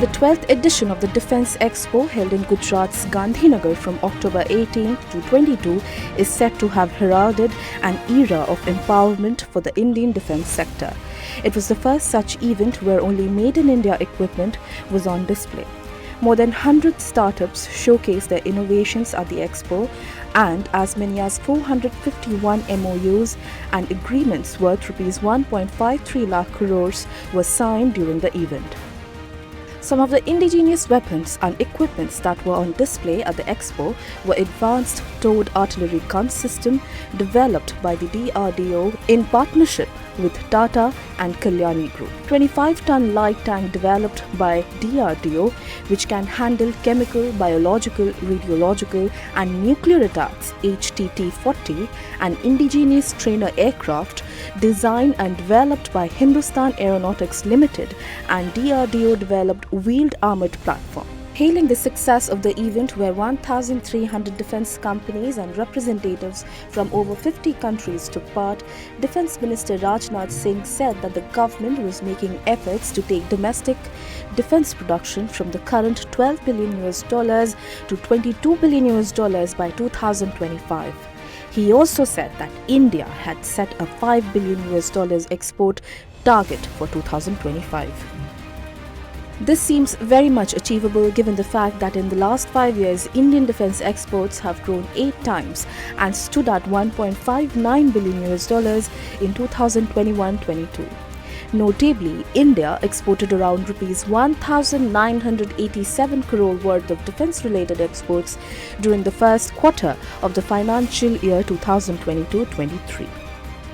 The 12th edition of the Defence Expo, held in Gujarat's Gandhinagar from October 18 to 22, is said to have heralded an era of empowerment for the Indian defence sector. It was the first such event where only made-in-India equipment was on display. More than 100 startups showcased their innovations at the Expo, and as many as 451 MOUs and agreements worth Rs 1.53 lakh crores were signed during the event. Some of the indigenous weapons and equipments that were on display at the Expo were advanced towed artillery gun system developed by the DRDO in partnership with Tata and Kalyani Group. 25-ton light tank developed by DRDO, which can handle chemical, biological, radiological and nuclear attacks, HTT-40, and indigenous trainer aircraft designed and developed by Hindustan Aeronautics Limited and DRDO developed wheeled armoured platform. Hailing the success of the event where 1,300 defence companies and representatives from over 50 countries took part, Defence Minister Rajnath Singh said that the government was making efforts to take domestic defence production from the current $12 billion to $22 billion by 2025. He also said that India had set a $5 billion export target for 2025. This seems very much achievable given the fact that in the last 5 years, Indian defence exports have grown 8 times and stood at $1.59 billion in 2021-22. Notably, India exported around Rs 1,987 crore worth of defence-related exports during the first quarter of the financial year 2022-23.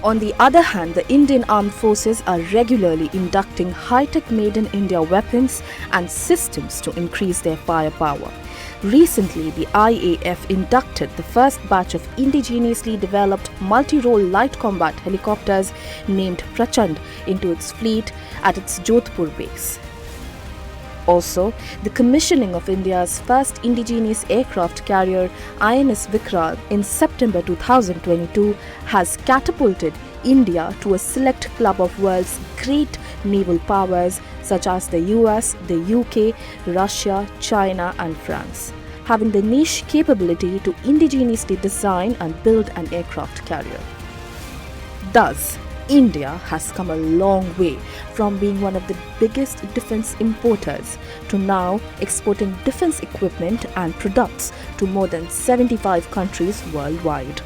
On the other hand, the Indian Armed Forces are regularly inducting high-tech made-in-India weapons and systems to increase their firepower. Recently, the IAF inducted the first batch of indigenously developed multi-role light combat helicopters named Prachand into its fleet at its Jodhpur base. Also, the commissioning of India's first indigenous aircraft carrier INS Vikram in September 2022 has catapulted India to a select club of world's great naval powers such as the US, the UK, Russia, China and France, having the niche capability to indigenously design and build an aircraft carrier. Thus, India has come a long way from being one of the biggest defence importers to now exporting defence equipment and products to more than 75 countries worldwide.